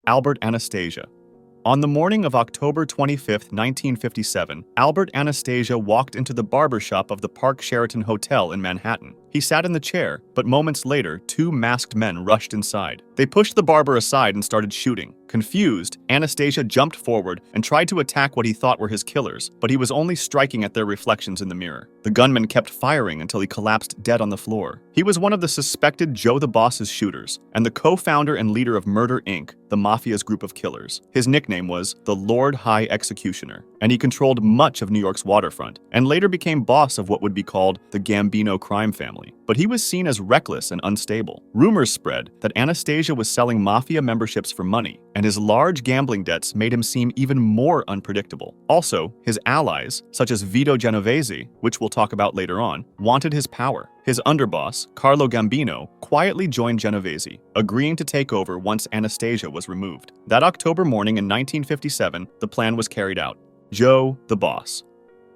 Albert Anastasia. On the morning of October 25, 1957, Albert Anastasia walked into the barber shop of the Park Sheraton Hotel in Manhattan. He sat in the chair, but moments later, two masked men rushed inside. They pushed the barber aside and started shooting. Confused, Anastasia jumped forward and tried to attack what he thought were his killers, but he was only striking at their reflections in the mirror. The gunman kept firing until he collapsed dead on the floor. He was one of the suspected Joe the Boss's shooters, and the co-founder and leader of Murder, Inc., the Mafia's group of killers. His nickname was the Lord High Executioner, and he controlled much of New York's waterfront, and later became boss of what would be called the Gambino crime family. But he was seen as reckless and unstable. Rumors spread that Anastasia was selling Mafia memberships for money, and his large gambling debts made him seem even more unpredictable. Also, his allies, such as Vito Genovese, which we'll talk about later on, wanted his power. His underboss, Carlo Gambino, quietly joined Genovese, agreeing to take over once Anastasia was removed. That October morning in 1957, the plan was carried out. Joe the Boss.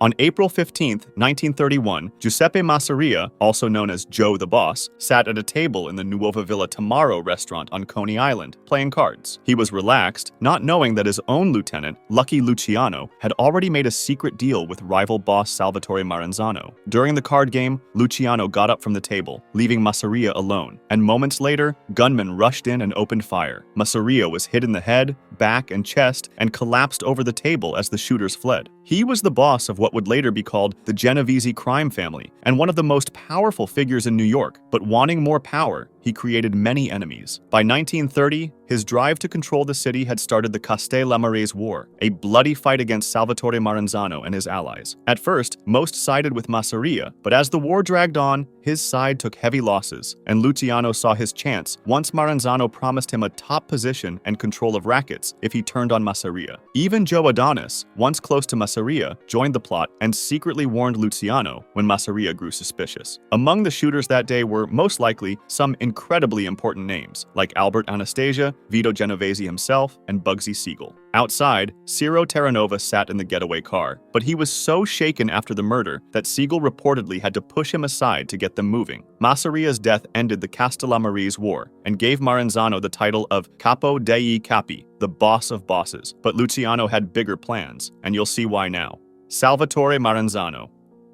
On April 15, 1931, Giuseppe Masseria, also known as Joe the Boss, sat at a table in the Nuova Villa Tamaro restaurant on Coney Island, playing cards. He was relaxed, not knowing that his own lieutenant, Lucky Luciano, had already made a secret deal with rival boss Salvatore Maranzano. During the card game, Luciano got up from the table, leaving Masseria alone, and moments later, gunmen rushed in and opened fire. Masseria was hit in the head, back, and chest, and collapsed over the table as the shooters fled. He was the boss of what would later be called the Genovese crime family, and one of the most powerful figures in New York, but wanting more power, he created many enemies. By 1930, his drive to control the city had started the Castellano War, a bloody fight against Salvatore Maranzano and his allies. At first, most sided with Masseria, but as the war dragged on, his side took heavy losses, and Luciano saw his chance once Maranzano promised him a top position and control of rackets if he turned on Masseria. Even Joe Adonis, once close to Masseria, joined the plot and secretly warned Luciano when Masseria grew suspicious. Among the shooters that day were, most likely, some incredibly important names, like Albert Anastasia, Vito Genovese himself, and Bugsy Siegel. Outside, Ciro Terranova sat in the getaway car, but he was so shaken after the murder that Siegel reportedly had to push him aside to get them moving. Masseria's death ended the Castellano War and gave Maranzano the title of Capo dei Capi, the boss of bosses, but Luciano had bigger plans, and you'll see why now. Salvatore Maranzano.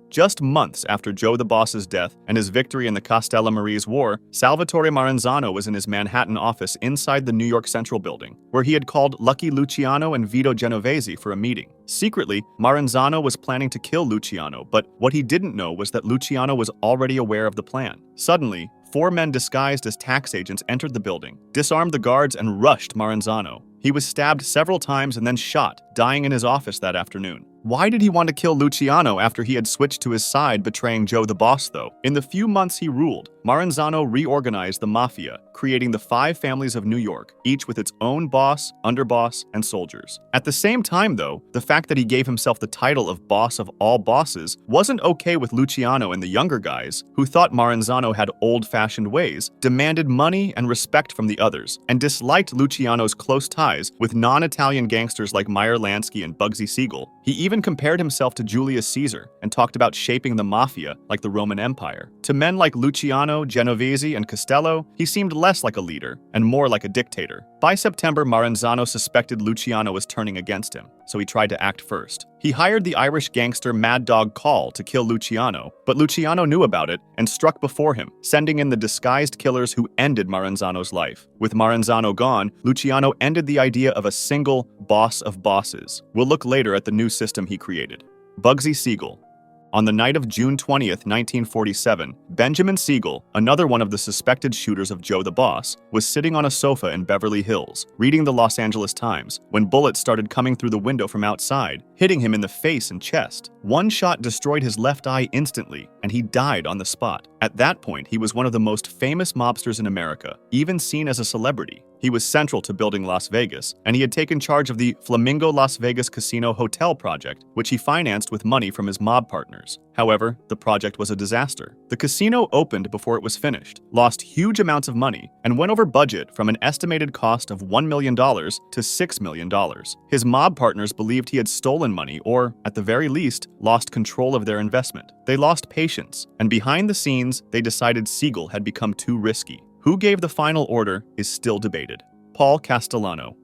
Just months after Joe the Boss's death and his victory in the Castellano War, Salvatore Maranzano was in his Manhattan office inside the New York Central Building, where he had called Lucky Luciano and Vito Genovese for a meeting. Secretly, Maranzano was planning to kill Luciano, but what he didn't know was that Luciano was already aware of the plan. Suddenly, 4 men disguised as tax agents entered the building, disarmed the guards, and rushed Maranzano. He was stabbed several times and then shot, dying in his office that afternoon. Why did he want to kill Luciano after he had switched to his side, betraying Joe the Boss, though? In the few months he ruled, Maranzano reorganized the Mafia, creating the 5 families of New York, each with its own boss, underboss, and soldiers. At the same time, though, the fact that he gave himself the title of boss of all bosses wasn't okay with Luciano and the younger guys, who thought Maranzano had old-fashioned ways, demanded money and respect from the others, and disliked Luciano's close ties with non-Italian gangsters like Meyer Lansky and Bugsy Siegel. He even compared himself to Julius Caesar and talked about shaping the Mafia like the Roman Empire. To men like Luciano, Genovese, and Costello, he seemed less like a leader and more like a dictator. By September, Maranzano suspected Luciano was turning against him, so he tried to act first. He hired the Irish gangster Mad Dog Call to kill Luciano, but Luciano knew about it and struck before him, sending in the disguised killers who ended Maranzano's life. With Maranzano gone, Luciano ended the idea of a single boss of bosses. We'll look later at the new system he created. Bugsy Siegel. On the night of June 20th, 1947, Benjamin Siegel, another one of the suspected shooters of Joe the Boss, was sitting on a sofa in Beverly Hills, reading the Los Angeles Times, when bullets started coming through the window from outside, hitting him in the face and chest. One shot destroyed his left eye instantly, and he died on the spot. At that point, he was one of the most famous mobsters in America, even seen as a celebrity. He was central to building Las Vegas, and he had taken charge of the Flamingo Las Vegas Casino Hotel project, which he financed with money from his mob partners. However, the project was a disaster. The casino opened before it was finished, lost huge amounts of money, and went over budget from an estimated cost of $1 million to $6 million. His mob partners believed he had stolen money or, at the very least, lost control of their investment. They lost patience, and behind the scenes, they decided Siegel had become too risky. Who gave the final order is still debated. Paul Castellano.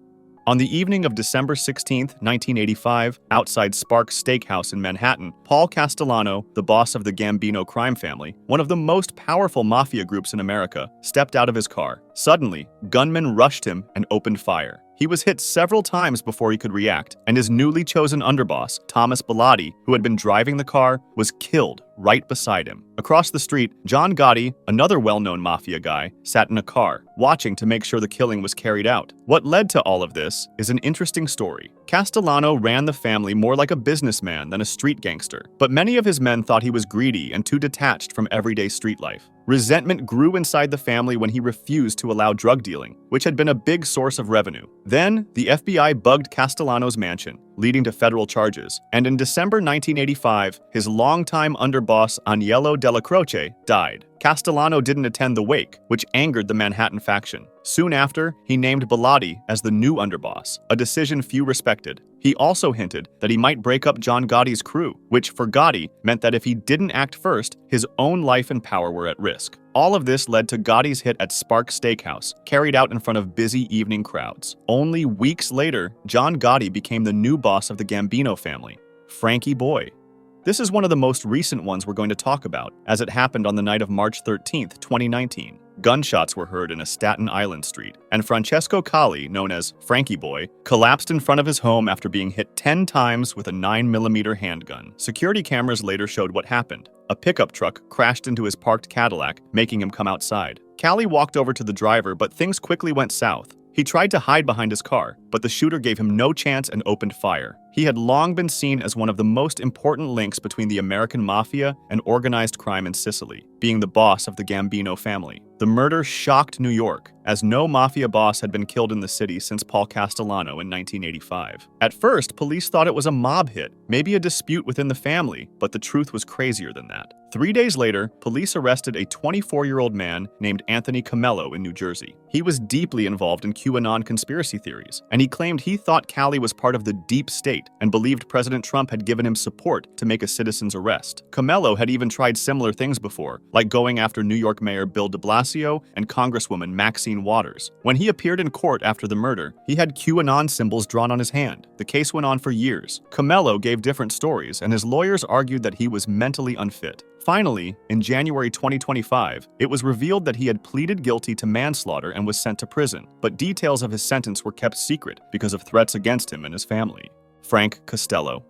On the evening of December 16, 1985, outside Sparks Steakhouse in Manhattan, Paul Castellano, the boss of the Gambino crime family, one of the most powerful mafia groups in America, stepped out of his car. Suddenly, gunmen rushed him and opened fire. He was hit several times before he could react, and his newly chosen underboss, Thomas Bilotti, who had been driving the car, was killed right beside him. Across the street, John Gotti, another well-known mafia guy, sat in a car, watching to make sure the killing was carried out. What led to all of this is an interesting story. Castellano ran the family more like a businessman than a street gangster, but many of his men thought he was greedy and too detached from everyday street life. Resentment grew inside the family when he refused to allow drug dealing, which had been a big source of revenue. Then, the FBI bugged Castellano's mansion, leading to federal charges, and in December 1985, his longtime underboss Agnello Della Croce died. Castellano didn't attend the wake, which angered the Manhattan faction. Soon after, he named Bilotti as the new underboss, a decision few respected. He also hinted that he might break up John Gotti's crew, which for Gotti meant that if he didn't act first, his own life and power were at risk. All of this led to Gotti's hit at Sparks Steakhouse, carried out in front of busy evening crowds. Only weeks later, John Gotti became the new boss of the Gambino family, Franky Boy. This is one of the most recent ones we're going to talk about, as it happened on the night of March 13, 2019. Gunshots were heard in a Staten Island street, and Francesco Calli, known as Franky Boy, collapsed in front of his home after being hit 10 times with a 9mm handgun. Security cameras later showed what happened. A pickup truck crashed into his parked Cadillac, making him come outside. Calli walked over to the driver, but things quickly went south. He tried to hide behind his car, but the shooter gave him no chance and opened fire. He had long been seen as one of the most important links between the American Mafia and organized crime in Sicily, being the boss of the Gambino family. The murder shocked New York, as no mafia boss had been killed in the city since Paul Castellano in 1985. At first, police thought it was a mob hit, maybe a dispute within the family, but the truth was crazier than that. 3 days later, police arrested a 24-year-old man named Anthony Camello in New Jersey. He was deeply involved in QAnon conspiracy theories, and he claimed he thought Calli was part of the deep state and believed President Trump had given him support to make a citizen's arrest. Camello had even tried similar things before, like going after New York Mayor Bill de Blasio and Congresswoman Maxine Waters. When he appeared in court after the murder, he had QAnon symbols drawn on his hand. The case went on for years. Camello gave different stories, and his lawyers argued that he was mentally unfit. Finally, in January 2025, it was revealed that he had pleaded guilty to manslaughter and was sent to prison, but details of his sentence were kept secret because of threats against him and his family. Frank Costello.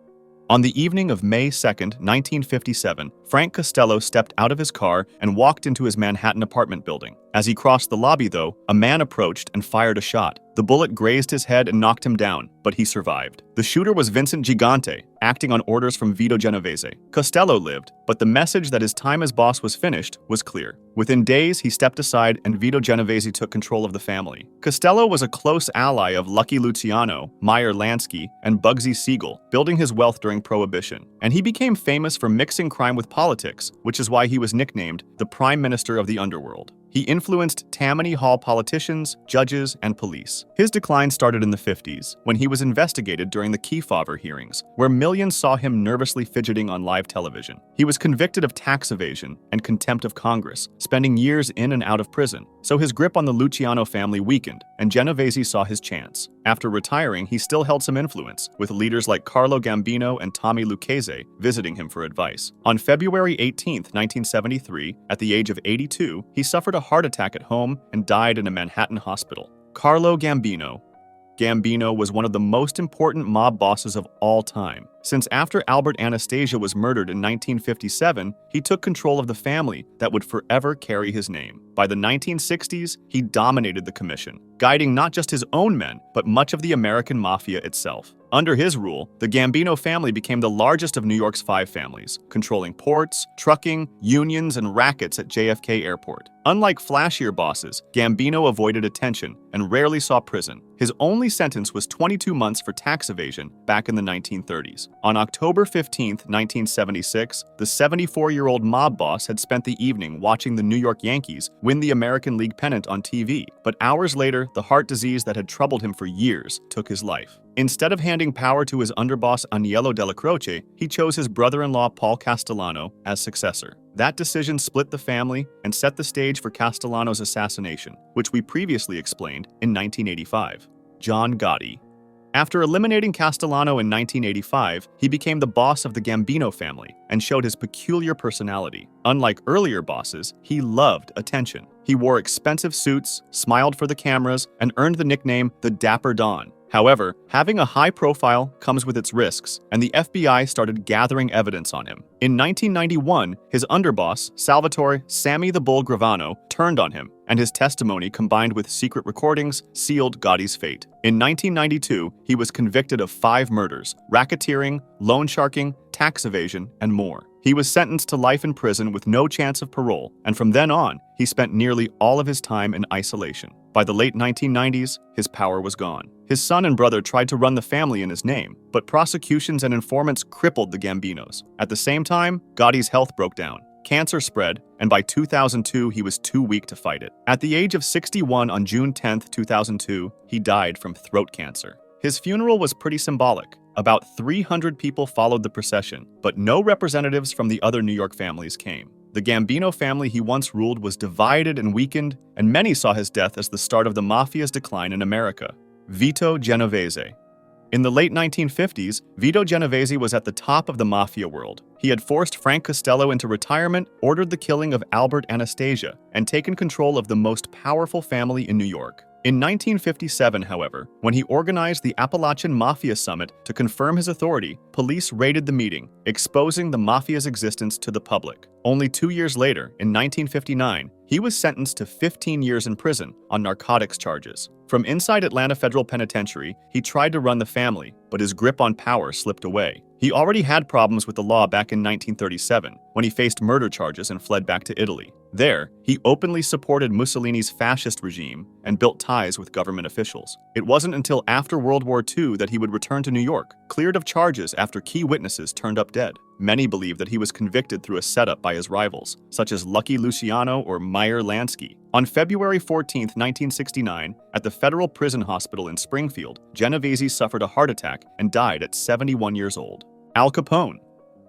On the evening of May 2, 1957, Frank Costello stepped out of his car and walked into his Manhattan apartment building. As he crossed the lobby, though, a man approached and fired a shot. The bullet grazed his head and knocked him down, but he survived. The shooter was Vincent Gigante, acting on orders from Vito Genovese. Costello lived, but the message that his time as boss was finished was clear. Within days, he stepped aside and Vito Genovese took control of the family. Costello was a close ally of Lucky Luciano, Meyer Lansky, and Bugsy Siegel, building his wealth during Prohibition. And he became famous for mixing crime with politics, which is why he was nicknamed the Prime Minister of the Underworld. He influenced Tammany Hall politicians, judges, and police. His decline started in the 50s, when he was investigated during the Kefauver hearings, where millions saw him nervously fidgeting on live television. He was convicted of tax evasion and contempt of Congress, spending years in and out of prison. So his grip on the Luciano family weakened, and Genovese saw his chance. After retiring, he still held some influence, with leaders like Carlo Gambino and Tommy Lucchese visiting him for advice. On February 18, 1973, at the age of 82, he suffered a heart attack at home and died in a Manhattan hospital. Carlo Gambino. Gambino was one of the most important mob bosses of all time. Since after Albert Anastasia was murdered in 1957, he took control of the family that would forever carry his name. By the 1960s, he dominated the commission, guiding not just his own men, but much of the American Mafia itself. Under his rule, the Gambino family became the largest of New York's 5 families, controlling ports, trucking, unions, and rackets at JFK Airport. Unlike flashier bosses, Gambino avoided attention and rarely saw prison. His only sentence was 22 months for tax evasion back in the 1930s. On October 15, 1976, the 74-year-old mob boss had spent the evening watching the New York Yankees win the American League pennant on TV, but hours later, the heart disease that had troubled him for years took his life. Instead of handing power to his underboss Agnello Della Croce, he chose his brother-in-law Paul Castellano as successor. That decision split the family and set the stage for Castellano's assassination, which we previously explained in 1985. John Gotti. After eliminating Castellano in 1985, he became the boss of the Gambino family and showed his peculiar personality. Unlike earlier bosses, he loved attention. He wore expensive suits, smiled for the cameras, and earned the nickname the Dapper Don. However, having a high profile comes with its risks, and the FBI started gathering evidence on him. In 1991, his underboss, Salvatore "Sammy the Bull" Gravano, turned on him, and his testimony combined with secret recordings sealed Gotti's fate. In 1992, he was convicted of 5 murders, racketeering, loan sharking, tax evasion, and more. He was sentenced to life in prison with no chance of parole, and from then on, he spent nearly all of his time in isolation. By the late 1990s, his power was gone. His son and brother tried to run the family in his name, but prosecutions and informants crippled the Gambinos. At the same time, Gotti's health broke down. Cancer spread, and by 2002, he was too weak to fight it. At the age of 61 on June 10, 2002, he died from throat cancer. His funeral was pretty symbolic. About 300 people followed the procession, but no representatives from the other New York families came. The Gambino family he once ruled was divided and weakened, and many saw his death as the start of the Mafia's decline in America. Vito Genovese. In the late 1950s, Vito Genovese was at the top of the Mafia world. He had forced Frank Costello into retirement, ordered the killing of Albert Anastasia, and taken control of the most powerful family in New York. In 1957, however, when he organized the Appalachian Mafia Summit to confirm his authority, police raided the meeting, exposing the Mafia's existence to the public. Only 2 years later, in 1959, he was sentenced to 15 years in prison on narcotics charges. From inside Atlanta Federal Penitentiary, he tried to run the family, but his grip on power slipped away. He already had problems with the law back in 1937, when he faced murder charges and fled back to Italy. There, he openly supported Mussolini's fascist regime and built ties with government officials. It wasn't until after World War II that he would return to New York, cleared of charges after key witnesses turned up dead. Many believe that he was convicted through a setup by his rivals, such as Lucky Luciano or Meyer Lansky. On February 14, 1969, at the Federal Prison Hospital in Springfield, Genovese suffered a heart attack and died at 71 years old. Al Capone.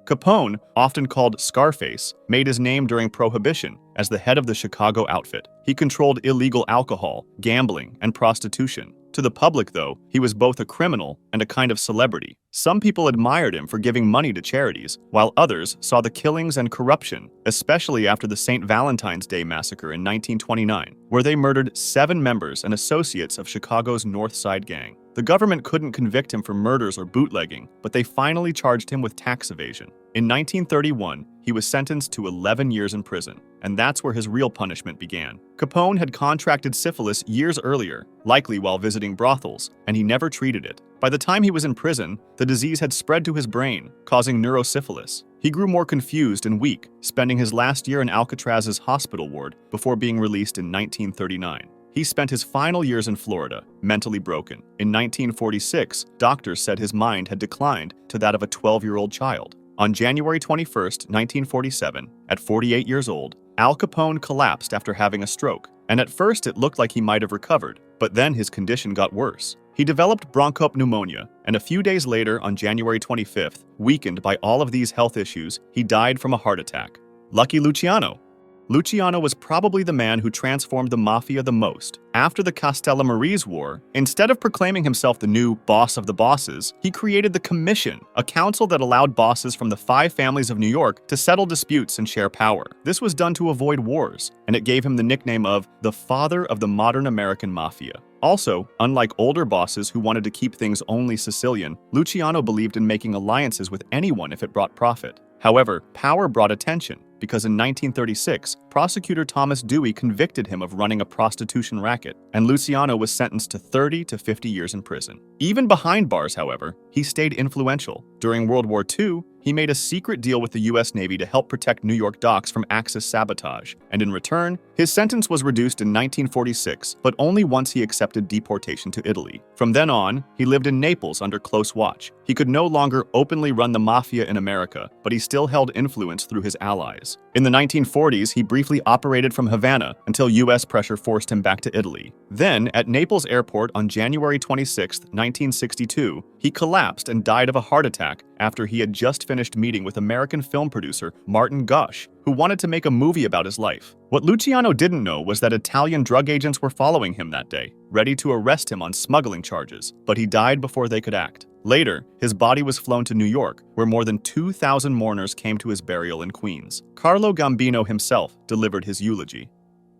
Capone, often called Scarface, made his name during Prohibition as the head of the Chicago outfit. He controlled illegal alcohol, gambling, and prostitution. To the public, though, he was both a criminal and a kind of celebrity. Some people admired him for giving money to charities, while others saw the killings and corruption, especially after the St. Valentine's Day massacre in 1929, where they murdered 7 members and associates of Chicago's North Side gang. The government couldn't convict him for murders or bootlegging, but they finally charged him with tax evasion. In 1931, he was sentenced to 11 years in prison, and that's where his real punishment began. Capone had contracted syphilis years earlier, likely while visiting brothels, and he never treated it. By the time he was in prison, the disease had spread to his brain, causing neurosyphilis. He grew more confused and weak, spending his last year in Alcatraz's hospital ward before being released in 1939. He spent his final years in Florida, mentally broken. In 1946, doctors said his mind had declined to that of a 12-year-old child. On January 21, 1947, at 48 years old, Al Capone collapsed after having a stroke, and at first it looked like he might have recovered, but then his condition got worse. He developed bronchopneumonia, and a few days later, on January 25th, weakened by all of these health issues, he died from a heart attack. Lucky Luciano. Luciano was probably the man who transformed the Mafia the most. After the Castellano War, instead of proclaiming himself the new boss of the bosses, he created the Commission, a council that allowed bosses from the 5 families of New York to settle disputes and share power. This was done to avoid wars, and it gave him the nickname of the father of the modern American Mafia. Also, unlike older bosses who wanted to keep things only Sicilian, Luciano believed in making alliances with anyone if it brought profit. However, power brought attention, because in 1936, prosecutor Thomas Dewey convicted him of running a prostitution racket, and Luciano was sentenced to 30 to 50 years in prison. Even behind bars, however, he stayed influential. During World War II, he made a secret deal with the U.S. Navy to help protect New York docks from Axis sabotage, and in return, his sentence was reduced in 1946, but only once he accepted deportation to Italy. From then on, he lived in Naples under close watch. He could no longer openly run the Mafia in America, but he still held influence through his allies. In the 1940s, he briefly operated from Havana until U.S. pressure forced him back to Italy. Then, at Naples Airport on January 26, 1962, he collapsed and died of a heart attack after he had just finished meeting with American film producer Martin Gosch, who wanted to make a movie about his life. What Luciano didn't know was that Italian drug agents were following him that day, ready to arrest him on smuggling charges, but he died before they could act. Later, his body was flown to New York, where more than 2,000 mourners came to his burial in Queens. Carlo Gambino himself delivered his eulogy.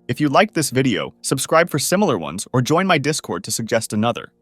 If you liked this video, subscribe for similar ones or join my Discord to suggest another.